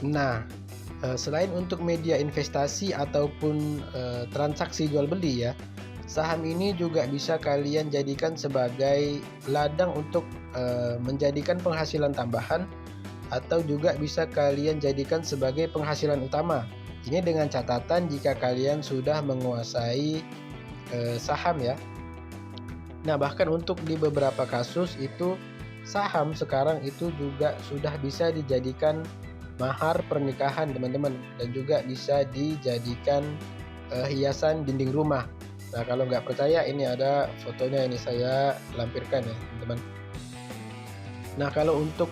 Nah, selain untuk media investasi ataupun transaksi jual beli ya, saham ini juga bisa kalian jadikan sebagai ladang untuk menjadikan penghasilan tambahan, atau juga bisa kalian jadikan sebagai penghasilan utama. Ini dengan catatan jika kalian sudah menguasai saham ya. Nah, bahkan untuk di beberapa kasus itu saham sekarang itu juga sudah bisa dijadikan mahar pernikahan teman-teman, dan juga bisa dijadikan hiasan dinding rumah. Nah, kalau nggak percaya ini ada fotonya, ini saya lampirkan ya teman-teman. Nah, kalau untuk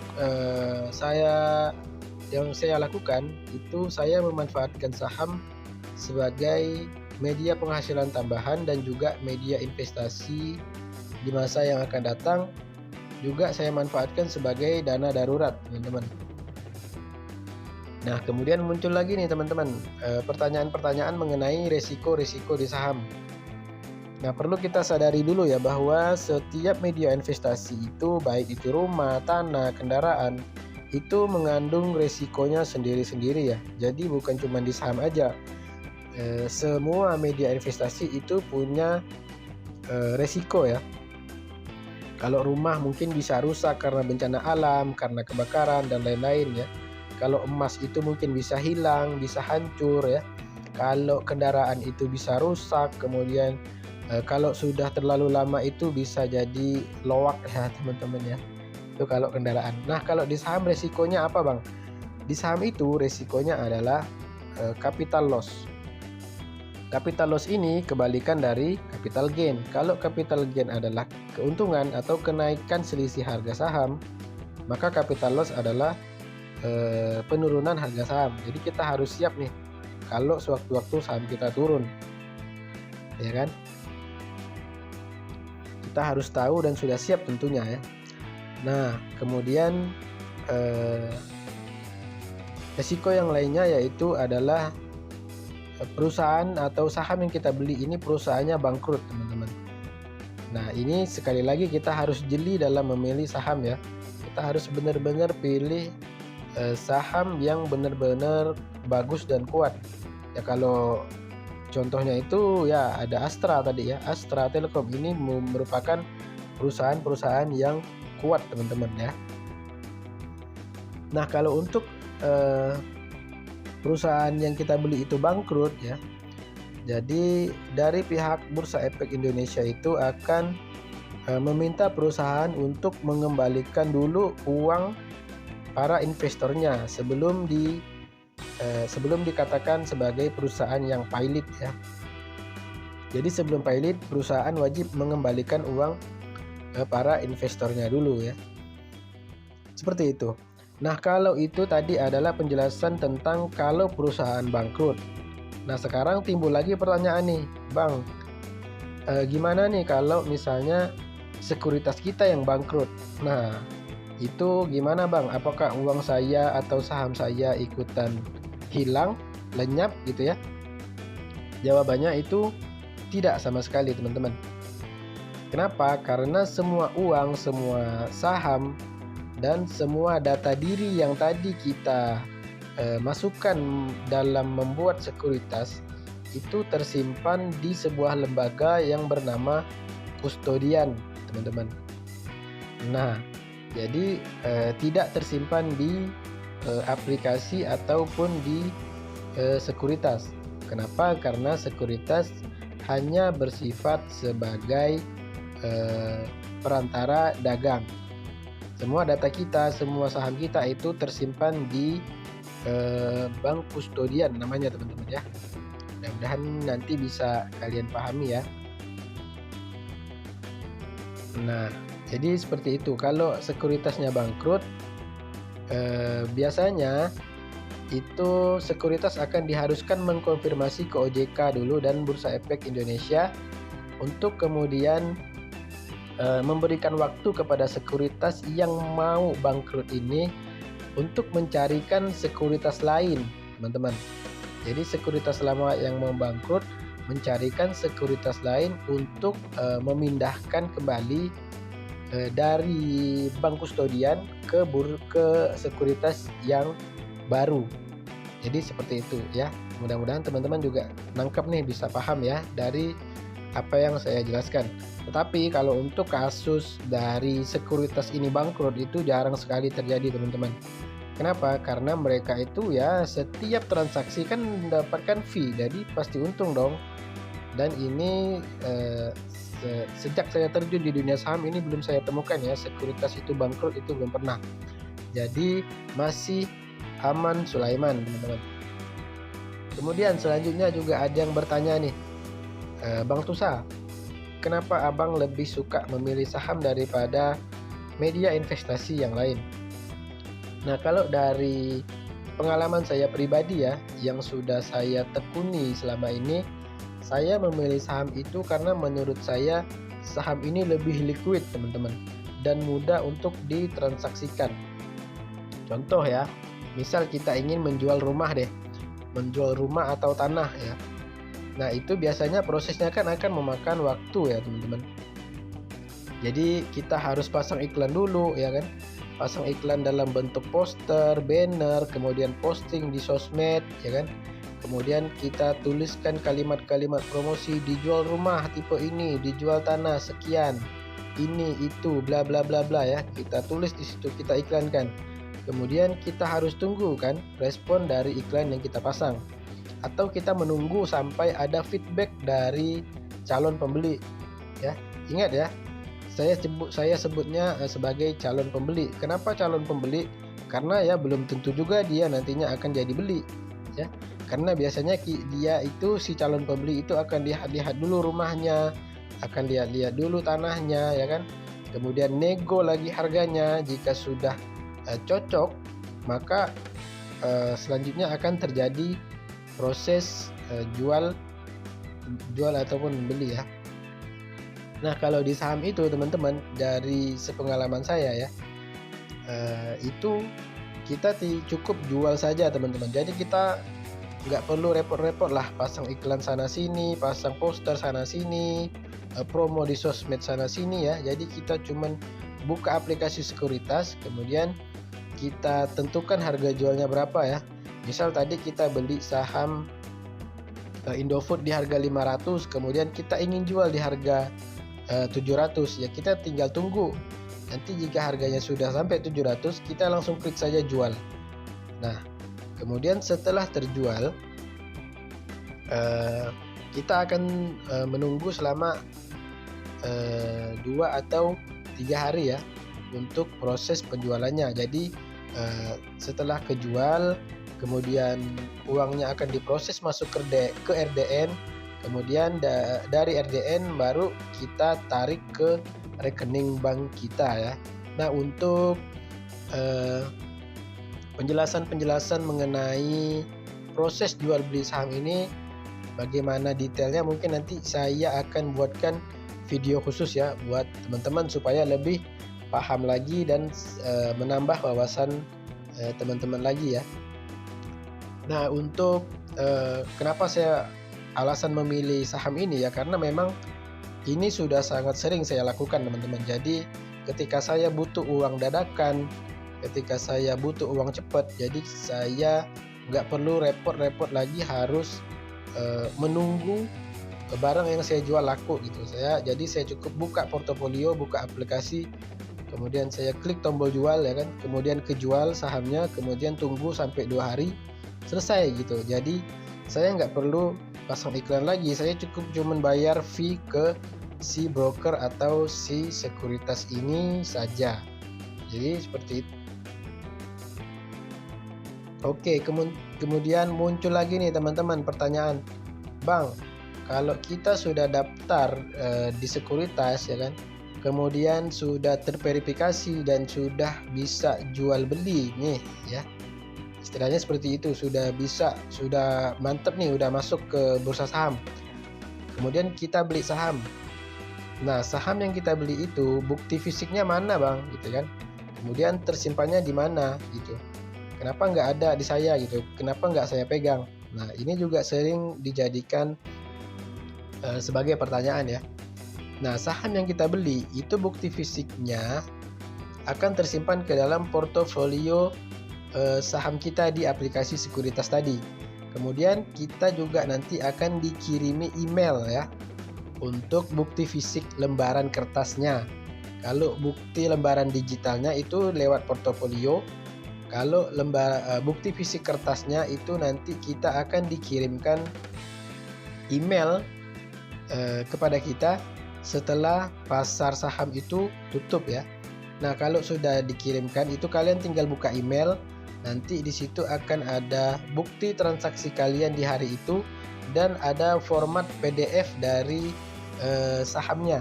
yang saya lakukan itu saya memanfaatkan saham sebagai media penghasilan tambahan dan juga media investasi di masa yang akan datang. Juga saya manfaatkan sebagai dana darurat teman-teman. Nah, kemudian muncul lagi nih teman-teman pertanyaan-pertanyaan mengenai resiko-resiko di saham. Nah, perlu kita sadari dulu ya bahwa setiap media investasi itu, baik itu rumah, tanah, kendaraan, itu mengandung resikonya sendiri-sendiri ya. Jadi bukan cuma di saham aja. Semua media investasi itu punya resiko ya. Kalau rumah mungkin bisa rusak karena bencana alam, karena kebakaran dan lain-lain ya. Kalau emas itu mungkin bisa hilang, bisa hancur ya. Kalau kendaraan itu bisa rusak, kemudian kalau sudah terlalu lama itu bisa jadi loak ya teman-teman ya. Itu kalau kendaraan. Nah, kalau di saham resikonya apa bang? Di saham itu resikonya adalah capital loss. Capital loss ini kebalikan dari capital gain. Kalau capital gain adalah keuntungan atau kenaikan selisih harga saham, maka capital loss adalah penurunan harga saham. Jadi kita harus siap nih kalau sewaktu-waktu saham kita turun, ya kan? Kita harus tahu dan sudah siap tentunya ya. Nah, kemudian resiko yang lainnya yaitu adalah perusahaan atau saham yang kita beli ini perusahaannya bangkrut teman-teman. Nah, ini sekali lagi kita harus jeli dalam memilih saham ya. Kita harus benar-benar pilih saham yang benar-benar bagus dan kuat. Ya, kalau contohnya itu ya ada Astra tadi ya. Astra Telecom ini merupakan perusahaan-perusahaan yang kuat teman-teman ya. Nah, kalau untuk perusahaan yang kita beli itu bangkrut ya, jadi dari pihak Bursa Efek Indonesia itu akan meminta perusahaan untuk mengembalikan dulu uang para investornya sebelum dikatakan sebagai perusahaan yang pilot ya. Jadi sebelum pilot, perusahaan wajib mengembalikan uang para investornya dulu ya. Seperti itu. Nah, kalau itu tadi adalah penjelasan tentang kalau perusahaan bangkrut. Nah, sekarang timbul lagi pertanyaan nih, Bang, gimana nih kalau misalnya sekuritas kita yang bangkrut? Nah, itu gimana Bang? Apakah uang saya atau saham saya ikutan hilang, lenyap gitu ya? Jawabannya itu tidak sama sekali teman-teman. Kenapa? Karena semua uang, semua saham, dan semua data diri yang tadi kita masukkan dalam membuat sekuritas itu tersimpan di sebuah lembaga yang bernama kustodian teman-teman. Nah, jadi tidak tersimpan di aplikasi ataupun di sekuritas. Kenapa? Karena sekuritas hanya bersifat sebagai perantara dagang. Semua data kita, semua saham kita itu tersimpan di bank kustodian namanya teman-teman ya. Mudah-mudahan nanti bisa kalian pahami ya. Nah, jadi seperti itu. Kalau sekuritasnya bangkrut, biasanya itu sekuritas akan diharuskan mengkonfirmasi ke OJK dulu dan Bursa Efek Indonesia untuk kemudian memberikan waktu kepada sekuritas yang mau bangkrut ini untuk mencarikan sekuritas lain, teman-teman. Jadi sekuritas lama yang mau bangkrut mencarikan sekuritas lain untuk memindahkan kembali dari bank kustodian ke sekuritas yang baru. Jadi seperti itu ya. Mudah-mudahan teman-teman juga nangkep nih, bisa paham ya dari apa yang saya jelaskan. Tetapi kalau untuk kasus dari sekuritas ini bangkrut itu jarang sekali terjadi teman-teman. Kenapa? Karena mereka itu ya setiap transaksi kan mendapatkan fee, jadi pasti untung dong. Dan ini sejak saya terjun di dunia saham ini belum saya temukan ya sekuritas itu bangkrut, itu belum pernah. Jadi masih aman Sulaiman teman-teman. Kemudian selanjutnya juga ada yang bertanya nih, Bang Tusa, kenapa abang lebih suka memilih saham daripada media investasi yang lain? Nah, kalau dari pengalaman saya pribadi ya, yang sudah saya tekuni selama ini, saya memilih saham itu karena menurut saya saham ini lebih liquid teman-teman, dan mudah untuk ditransaksikan. Contoh ya, misal kita ingin menjual rumah deh, menjual rumah atau tanah ya. Nah, itu biasanya prosesnya kan akan memakan waktu ya teman-teman. Jadi kita harus pasang iklan dulu ya kan. Pasang iklan dalam bentuk poster, banner, kemudian posting di sosmed ya kan. Kemudian kita tuliskan kalimat-kalimat promosi, dijual rumah tipe ini, dijual tanah sekian, ini itu bla bla bla bla ya. Kita tulis di situ, kita iklankan. Kemudian kita harus tunggu kan respon dari iklan yang kita pasang. Atau kita menunggu sampai ada feedback dari calon pembeli ya. Ingat ya, saya sebutnya sebagai calon pembeli. Kenapa calon pembeli? Karena ya belum tentu juga dia nantinya akan jadi beli ya. Karena biasanya dia itu, si calon pembeli itu akan lihat-lihat dulu rumahnya, akan lihat-lihat dulu tanahnya ya kan. Kemudian nego lagi harganya. Jika sudah cocok, maka selanjutnya akan terjadi proses jual ataupun beli ya. Nah, kalau di saham itu teman-teman, dari sepengalaman saya ya, itu kita cukup jual saja teman-teman. Jadi kita nggak perlu repot-repot lah pasang iklan sana sini, pasang poster sana sini, promo di sosmed sana sini ya. Jadi kita cuman buka aplikasi sekuritas, kemudian kita tentukan harga jualnya berapa ya. Misal tadi kita beli saham Indofood di harga 500, kemudian kita ingin jual di harga 700 ya, kita tinggal tunggu. Nanti jika harganya sudah sampai 700, kita langsung klik saja jual. Nah, kemudian setelah terjual, kita akan menunggu selama 2 atau 3 hari ya untuk proses penjualannya. Jadi setelah kejual, kemudian uangnya akan diproses masuk ke RDN, kemudian dari RDN baru kita tarik ke rekening bank kita ya. Nah, untuk penjelasan mengenai proses jual beli saham ini, bagaimana detailnya, mungkin nanti saya akan buatkan video khusus ya buat teman-teman supaya lebih paham lagi dan menambah wawasan teman-teman lagi ya. Nah, untuk kenapa saya alasan memilih saham ini ya, karena memang ini sudah sangat sering saya lakukan teman-teman. Jadi ketika saya butuh uang dadakan, ketika saya butuh uang cepat, jadi saya nggak perlu repot-repot lagi harus menunggu barang yang saya jual laku gitu. Jadi saya cukup buka portofolio, buka aplikasi, kemudian saya klik tombol jual ya kan, kemudian kejual sahamnya, kemudian tunggu sampai 2 hari selesai gitu. Jadi saya nggak perlu pasang iklan lagi, saya cukup cuman bayar fee ke si broker atau si sekuritas ini saja. Jadi seperti itu. Oke, kemudian muncul lagi nih teman-teman pertanyaan, Bang, kalau kita sudah daftar di sekuritas ya kan, kemudian sudah terverifikasi dan sudah bisa jual beli nih ya, istilahnya seperti itu, sudah mantep nih, udah masuk ke bursa saham, kemudian kita beli saham. Nah, saham yang kita beli itu bukti fisiknya mana Bang gitu kan, kemudian tersimpannya di mana gitu, kenapa nggak ada di saya gitu, kenapa nggak saya pegang. Nah, ini juga sering dijadikan sebagai pertanyaan ya. Nah, saham yang kita beli itu bukti fisiknya akan tersimpan ke dalam portofolio saham kita di aplikasi sekuritas tadi. Kemudian kita juga nanti akan dikirimi email ya untuk bukti fisik lembaran kertasnya. Kalau bukti lembaran digitalnya itu lewat portofolio. Kalau bukti fisik kertasnya itu nanti kita akan dikirimkan email kepada kita setelah pasar saham itu tutup ya. Nah, kalau sudah dikirimkan itu kalian tinggal buka email. Nanti di situ akan ada bukti transaksi kalian di hari itu dan ada format PDF dari sahamnya.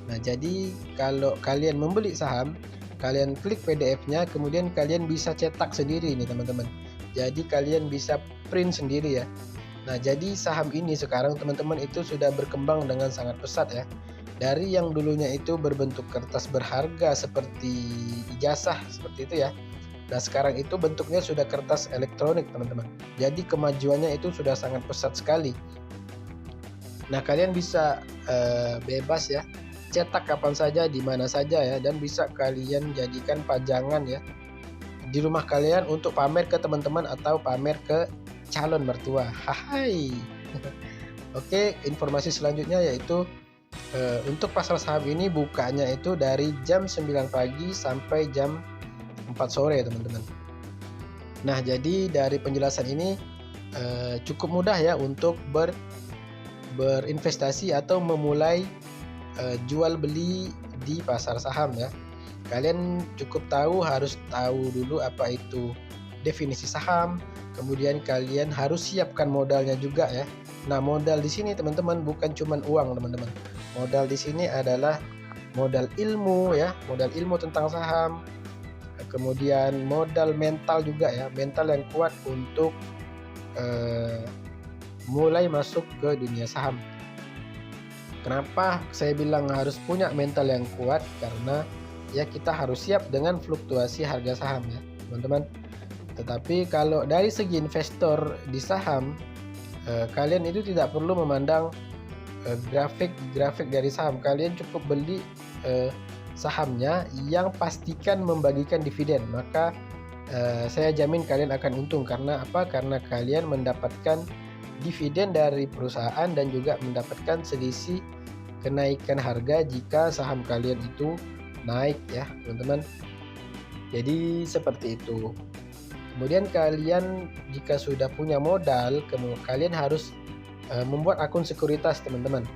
Nah, jadi kalau kalian membeli saham, kalian klik PDF-nya, kemudian kalian bisa cetak sendiri nih teman-teman. Jadi kalian bisa print sendiri ya. Nah, jadi saham ini sekarang teman-teman itu sudah berkembang dengan sangat pesat ya. Dari yang dulunya itu berbentuk kertas berharga seperti ijazah seperti itu ya. Nah, sekarang itu bentuknya sudah kertas elektronik teman-teman. Jadi kemajuannya itu sudah sangat pesat sekali. Nah, kalian bisa bebas ya, cetak kapan saja, di mana saja ya, dan bisa kalian jadikan pajangan ya di rumah kalian untuk pamer ke teman-teman atau pamer ke calon mertua. Hai. Oke, informasi selanjutnya yaitu untuk pasar saham ini bukanya itu dari jam 9 pagi sampai jam 4 sore teman-teman. Nah, jadi dari penjelasan ini cukup mudah ya untuk berinvestasi atau memulai jual beli di pasar saham ya. Kalian cukup harus tahu dulu apa itu definisi saham, kemudian kalian harus siapkan modalnya juga ya. Nah, modal di sini teman-teman bukan cuma uang teman-teman. Modal di sini adalah modal ilmu ya, modal ilmu tentang saham. Kemudian modal mental juga ya, mental yang kuat untuk mulai masuk ke dunia saham. Kenapa saya bilang harus punya mental yang kuat? Karena ya kita harus siap dengan fluktuasi harga saham ya teman-teman. Tetapi kalau dari segi investor di saham, kalian itu tidak perlu memandang grafik dari saham. Kalian cukup beli sahamnya yang pastikan membagikan dividen, maka saya jamin kalian akan untung. Karena apa? Karena kalian mendapatkan dividen dari perusahaan dan juga mendapatkan selisih kenaikan harga jika saham kalian itu naik ya teman-teman. Jadi seperti itu. Kemudian kalian jika sudah punya modal, kalian harus membuat akun sekuritas teman-teman.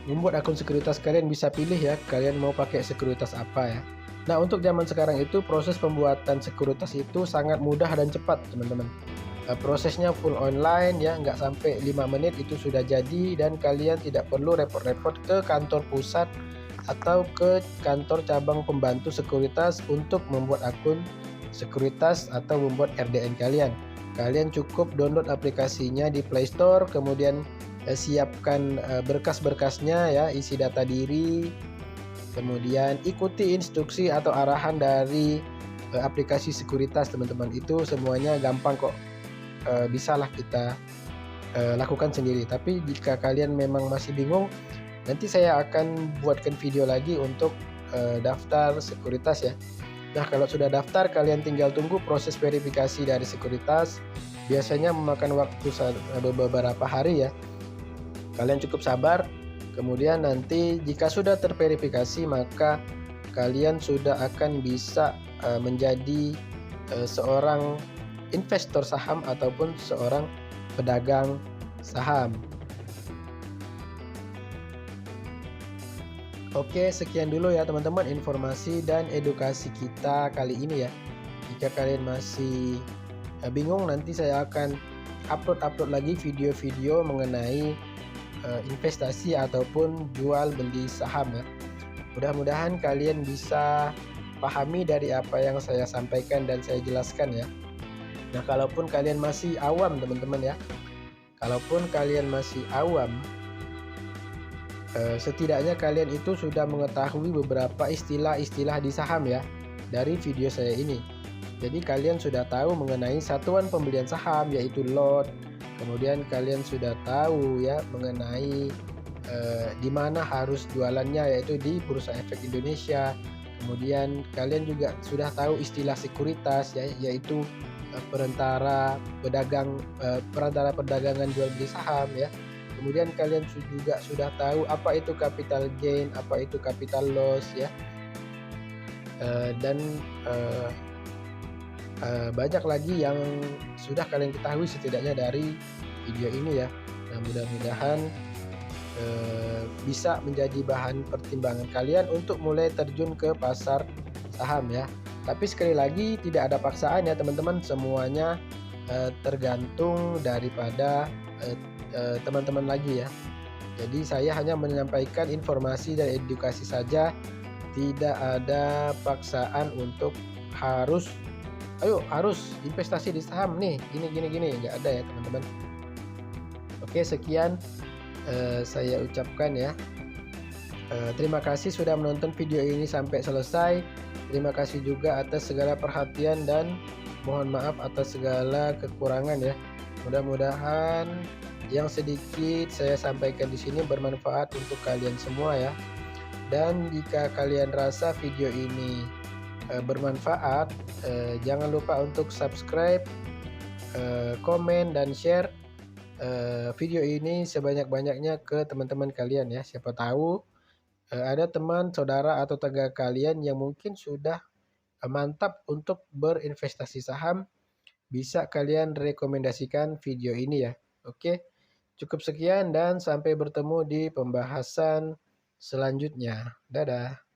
Membuat akun sekuritas, kalian bisa pilih ya kalian mau pakai sekuritas apa ya. Nah, untuk zaman sekarang itu proses pembuatan sekuritas itu sangat mudah dan cepat teman-teman. Prosesnya full online ya, nggak sampai 5 menit itu sudah jadi, dan kalian tidak perlu repot-repot ke kantor pusat atau ke kantor cabang pembantu sekuritas untuk membuat akun sekuritas atau membuat RDN kalian. Kalian cukup download aplikasinya di Play Store, kemudian siapkan berkas-berkasnya ya, isi data diri, kemudian ikuti instruksi atau arahan dari aplikasi sekuritas teman-teman. Itu semuanya gampang kok, bisalah kita lakukan sendiri. Tapi jika kalian memang masih bingung, nanti saya akan buatkan video lagi untuk daftar sekuritas ya. Nah, kalau sudah daftar, kalian tinggal tunggu proses verifikasi dari sekuritas. Biasanya memakan waktu beberapa hari ya. Kalian cukup sabar. Kemudian nanti jika sudah terverifikasi, maka kalian sudah akan bisa menjadi seorang investor saham ataupun seorang pedagang saham. Oke, sekian dulu ya teman-teman informasi dan edukasi kita kali ini ya. Jika kalian masih bingung, nanti saya akan upload lagi video-video mengenai investasi ataupun jual beli saham ya. Mudah-mudahan kalian bisa pahami dari apa yang saya sampaikan dan saya jelaskan ya. Nah, kalaupun kalian masih awam teman-teman ya, kalaupun kalian masih awam, setidaknya kalian itu sudah mengetahui beberapa istilah-istilah di saham ya dari video saya ini. Jadi kalian sudah tahu mengenai satuan pembelian saham yaitu lot. Kemudian kalian sudah tahu ya mengenai di mana harus jualannya, yaitu di Bursa Efek Indonesia. Kemudian kalian juga sudah tahu istilah sekuritas ya, yaitu perantara perdagangan jual beli saham ya. Kemudian kalian juga sudah tahu apa itu capital gain, apa itu capital loss ya. Dan banyak lagi yang sudah kalian ketahui setidaknya dari video ini ya. Nah, mudah-mudahan bisa menjadi bahan pertimbangan kalian untuk mulai terjun ke pasar saham ya. Tapi sekali lagi tidak ada paksaan ya teman-teman, semuanya tergantung daripada teman-teman lagi ya. Jadi saya hanya menyampaikan informasi dan edukasi saja, tidak ada paksaan untuk harus investasi di saham nih gini, nggak ada ya teman-teman. Oke, sekian saya ucapkan ya. Terima kasih sudah menonton video ini sampai selesai. Terima kasih juga atas segala perhatian dan mohon maaf atas segala kekurangan ya. Mudah-mudahan yang sedikit saya sampaikan di sini bermanfaat untuk kalian semua ya. Dan jika kalian rasa video ini bermanfaat, jangan lupa untuk subscribe, komen dan share video ini sebanyak-banyaknya ke teman-teman kalian ya. Siapa tahu ada teman, saudara atau tetangga kalian yang mungkin sudah mantap untuk berinvestasi saham, bisa kalian rekomendasikan video ini ya. Oke, cukup sekian dan sampai bertemu di pembahasan selanjutnya. Dadah.